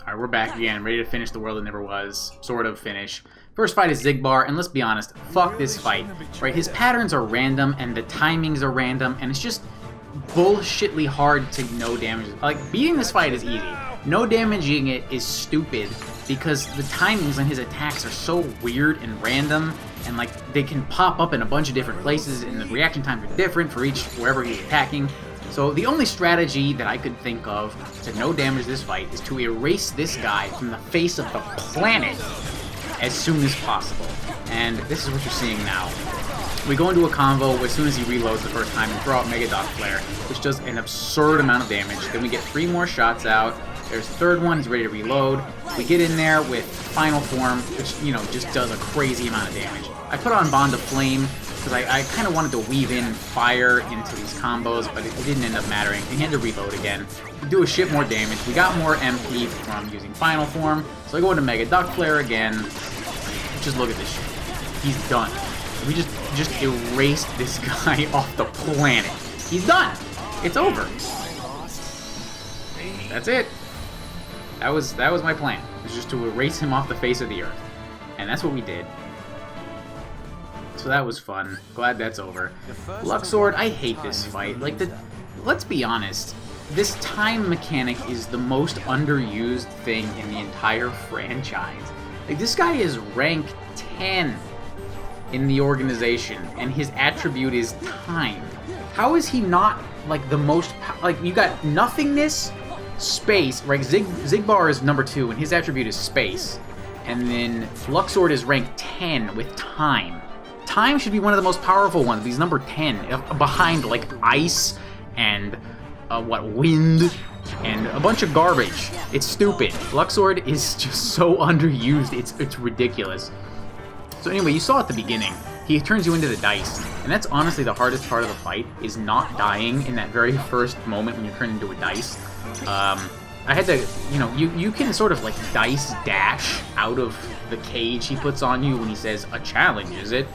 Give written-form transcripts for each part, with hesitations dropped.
Alright, we're back again, ready to finish the world that never was. Sort of finish. First fight is Xigbar, and let's be honest, fuck this fight. Right, his patterns are random, and the timings are random, and it's just bullshitly hard to no damage. Like, beating this fight is easy. No damaging it is stupid, because the timings on his attacks are so weird and random, and like, they can pop up in a bunch of different places, and the reaction times are different for each, wherever he's attacking. So the only strategy that I could think of to no damage this fight is to erase this guy from the face of the planet as soon as possible. And this is what you're seeing now. We go into a convo as soon as he reloads the first time and throw out Mega Dot Flare, which does an absurd amount of damage. Then we get 3 more shots out. There's the third one, he's ready to reload. We get in there with Final Form, which, you know, just does a crazy amount of damage. I put on Bond of Flame, because I kind of wanted to weave in fire into these combos, but it didn't end up mattering. He had to reload again. We do a shit more damage. We got more MP from using Final Form, so I go into Mega Duck Flare again. Just look at this shit. He's done. We just erased this guy off the planet. He's done. It's over. That's it. That was my plan. It was just to erase him off the face of the earth. And that's what we did. So that was fun. Glad that's over. Luxord, I hate this fight. Like, let's be honest. This time mechanic is the most underused thing in the entire franchise. Like, this guy is rank 10 in the organization, and his attribute is time. How is he not, like, the most... Like, you got nothingness, space, right? Xigbar is number 2, and his attribute is space. And then Luxord is rank 10 with time. Time should be one of the most powerful ones. He's number 10, behind, like, ice and, wind, and a bunch of garbage. It's stupid. Luxord is just so underused, it's ridiculous. So anyway, you saw at the beginning, he turns you into the dice, and that's honestly the hardest part of the fight, is not dying in that very first moment when you're turned into a dice. I had to, you know, you can sort of, like, dice dash out of the cage he puts on you when he says, a challenge, is it?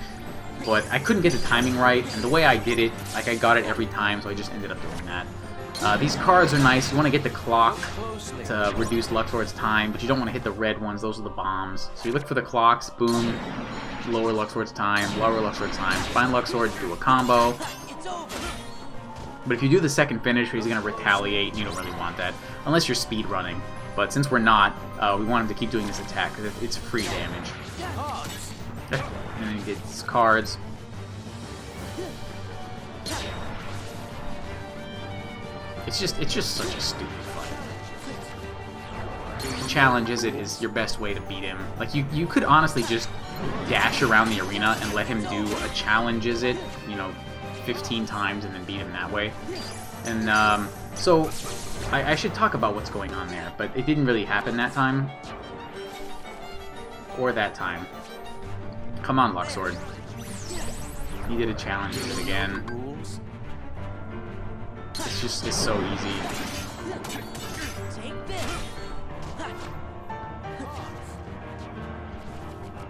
But I couldn't get the timing right, and the way I did it, like, I got it every time, so I just ended up doing that. These cards are nice. You want to get the clock to reduce Luxord's time, but you don't want to hit the red ones. Those are the bombs. So you look for the clocks, boom, lower Luxord's time, lower Luxord's time. Find Luxord, do a combo. But if you do the second finish, he's going to retaliate, and you don't really want that, unless you're speed running. But since we're not, we want him to keep doing this attack, because it's free damage. And then he gets cards. It's just such a stupid fight. The challenge is your best way to beat him. Like, you could honestly just dash around the arena and let him do a challenge, is it, you know, 15 times and then beat him that way. And so I should talk about what's going on there, but it didn't really happen that time. Or that time. Come on, Luxord. He did a challenge again. It's so easy.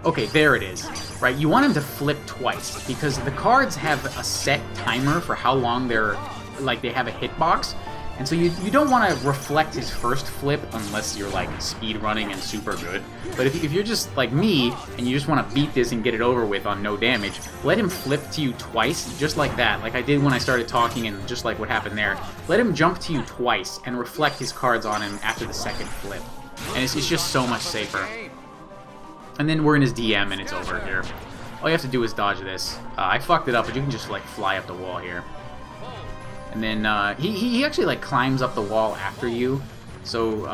Okay, there it is. Right, you want him to flip twice, because the cards have a set timer for how long they're, like, they have a hitbox. And so you don't want to reflect his first flip unless you're, like, speed running and super good. But if you're just like me, and you just want to beat this and get it over with on no damage, let him flip to you twice, just like that, like I did when I started talking, and just like what happened there. Let him jump to you twice and reflect his cards on him after the second flip. And it's just so much safer. And then we're in his DM and it's over here. All you have to do is dodge this. I fucked it up, but you can just, like, fly up the wall here. And then, he actually, like, climbs up the wall after you. So,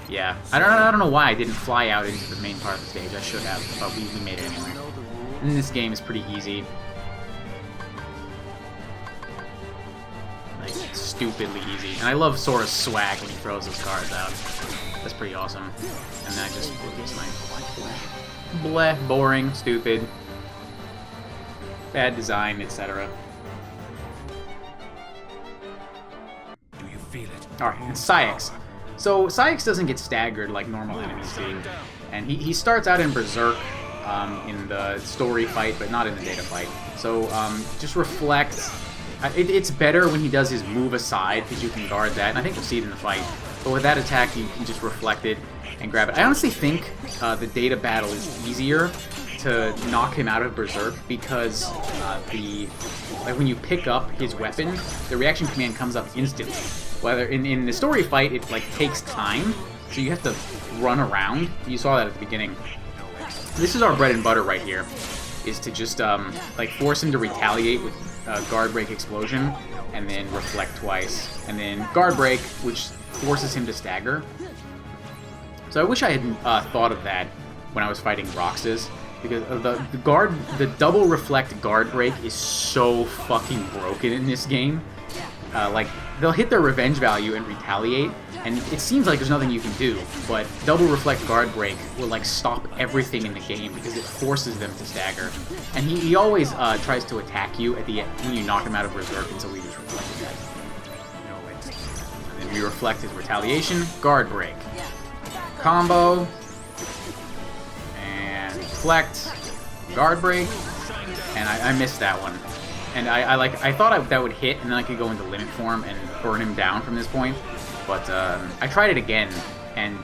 yeah. I don't know why I didn't fly out into the main part of the stage. I should have, but we made it anyway. And this game is pretty easy. Like, stupidly easy. And I love Sora's swag when he throws his cards out. That's pretty awesome. And then I just put this like, bleh, boring, stupid, bad design, etc. Alright, and Saix. So, Saix doesn't get staggered like normal enemies do. And he starts out in Berserk in the story fight, but not in the data fight. So, just reflect. It's better when he does his move aside, because you can guard that, and I think we'll see it in the fight. but with that attack, you can just reflect it and grab it. I honestly think the data battle is easier to knock him out of Berserk because like when you pick up his weapon, the reaction command comes up instantly. Whether in the story fight, it like takes time, so you have to run around. You saw that at the beginning. This is our bread and butter right here, is to just like force him to retaliate with guard break explosion, and then reflect twice, and then guard break, which forces him to stagger. So I wish I had thought of that when I was fighting Roxas, because the double reflect guard break is so fucking broken in this game. Like, they'll hit their revenge value and retaliate, and it seems like there's nothing you can do, but double reflect guard break will like stop everything in the game because it forces them to stagger. And he always tries to attack you at the end when you knock him out of Berserk, and so we just reflected that. And then we reflect his retaliation, guard break. Combo, and reflect, guard break, and I missed that one. And I thought that would hit, and then I could go into limit form and burn him down from this point. But I tried it again, and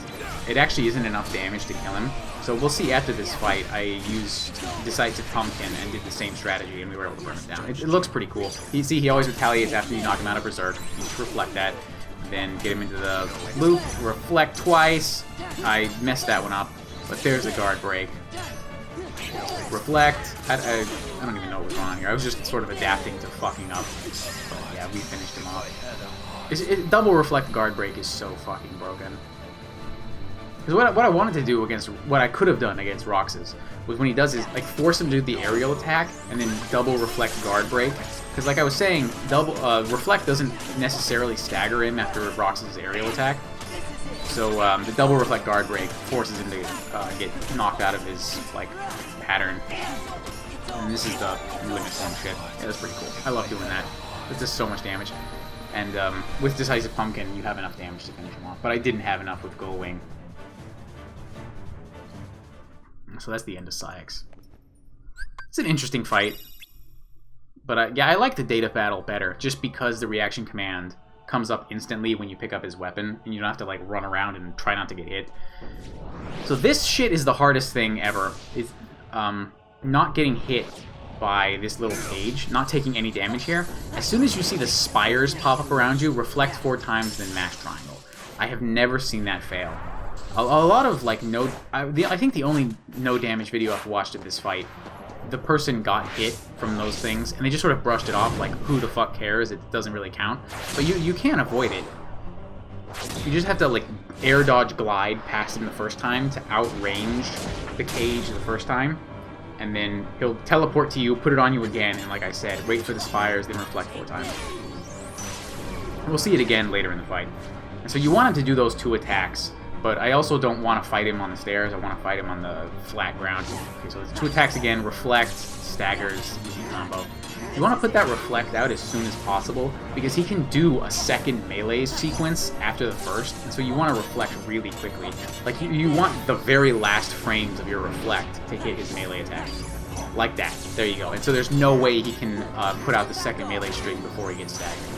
it actually isn't enough damage to kill him. So we'll see after this fight. I used Decisive Pumpkin and did the same strategy, and we were able to burn him down. It looks pretty cool. You see, he always retaliates after you knock him out of Berserk. You just reflect that, then get him into the loop, reflect twice. I messed that one up, but there's a guard break. Reflect. I don't even know what's going on here. I was just sort of adapting to fucking up. But yeah, we finished him off. Double reflect guard break is so fucking broken. Because what I wanted to do against, what I could have done against Roxas, was when he does his, like, force him to do the aerial attack, and then double reflect guard break. Because like I was saying, double reflect doesn't necessarily stagger him after Roxas' aerial attack. So the double reflect guard break forces him to get knocked out of his, like, pattern. And this is the limit form shit. Yeah, that's pretty cool. I love doing that. It does so much damage. And with Decisive Pumpkin, you have enough damage to finish him off. But I didn't have enough with Gull Wing. So that's the end of Saix. It's an interesting fight. But yeah, I like the data battle better, just because the reaction command comes up instantly when you pick up his weapon, and you don't have to like run around and try not to get hit. So this shit is the hardest thing ever. It's not getting hit by this little cage, not taking any damage here. As soon as you see the spires pop up around you, reflect 4 times, then mash triangle. I have never seen that fail. A lot of like I think the only no damage video I've watched of this fight, the person got hit from those things, and they just sort of brushed it off like, who the fuck cares, it doesn't really count. But you can't avoid it. You just have to like air dodge glide past him the first time to outrange the cage the first time, and then he'll teleport to you, put it on you again, and like I said, wait for the spires, then reflect 4 times. We'll see it again later in the fight. And so you want him to do those 2 attacks, but I also don't want to fight him on the stairs, I want to fight him on the flat ground. Okay, so it's 2 attacks again, reflect, staggers, easy combo. You want to put that reflect out as soon as possible, because he can do a second melee sequence after the first, and so you want to reflect really quickly. Like, you want the very last frames of your reflect to hit his melee attack. Like that. There you go. And so there's no way he can put out the second melee string before he gets staggered.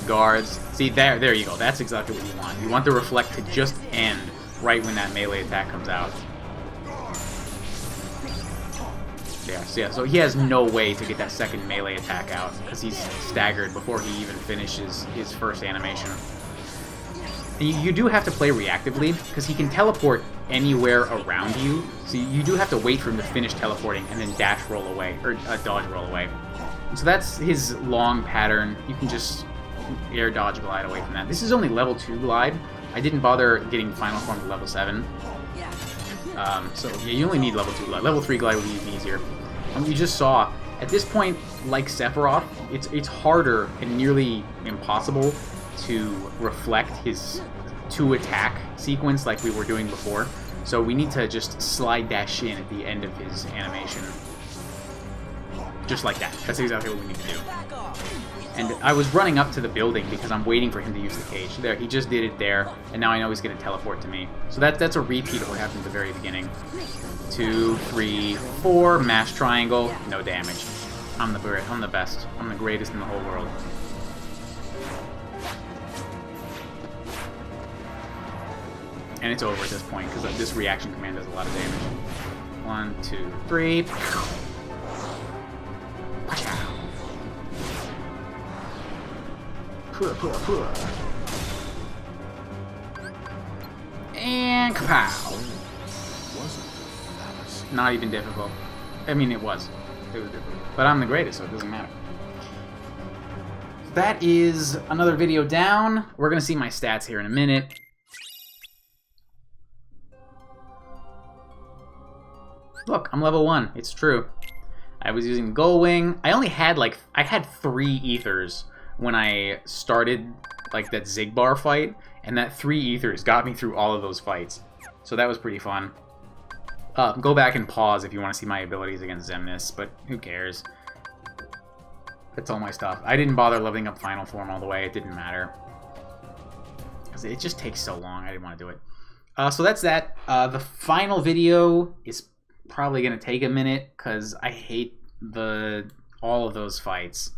Guards. See, there you go. That's exactly what you want. You want the reflect to just end right when that melee attack comes out. Yeah, so he has no way to get that second melee attack out, because he's staggered before he even finishes his first animation. And you do have to play reactively, because he can teleport anywhere around you, so you do have to wait for him to finish teleporting and then dash roll away, or dodge roll away. And so that's his long pattern. You can just air dodge glide away from that. This is only level 2 glide. I didn't bother getting final form to level 7. So yeah, you only need level 2 glide. Level 3 glide would be even easier. And we just saw, at this point, like Sephiroth, it's harder and nearly impossible to reflect his 2 attack sequence like we were doing before. So we need to just slide dash in at the end of his animation. Just like that. That's exactly what we need to do. And I was running up to the building because I'm waiting for him to use the cage. There, he just did it there, and now I know he's going to teleport to me. So that's a repeat of what happened at the very beginning. 2, 3, 4, mash triangle, no damage. I'm the best. I'm the greatest in the whole world. And it's over at this point, because this reaction command does a lot of damage. 1, 2, 3. And kapow! Not even difficult. I mean, it was. It was difficult. But I'm the greatest, so it doesn't matter. That is another video down. We're going to see my stats here in a minute. Look, I'm level 1. It's true. I was using the Gull Wing. I only had, like, I had 3 ethers when I started, like, that Xigbar fight. And that 3 ethers got me through all of those fights. So that was pretty fun. Go back and pause if you want to see my abilities against Xemnas, but who cares? That's all my stuff. I didn't bother leveling up Final Form all the way. It didn't matter. Because it just takes so long. I didn't want to do it. So that's that. The final video is probably going to take a minute because I hate all of those fights.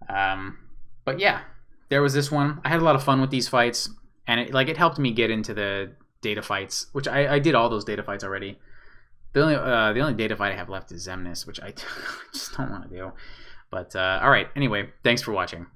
But yeah, there was this one. I had a lot of fun with these fights, and it helped me get into the data fights, which I did all those data fights already. The only data fight I have left is Xemnas, which I just don't want to do. But, alright, anyway, thanks for watching.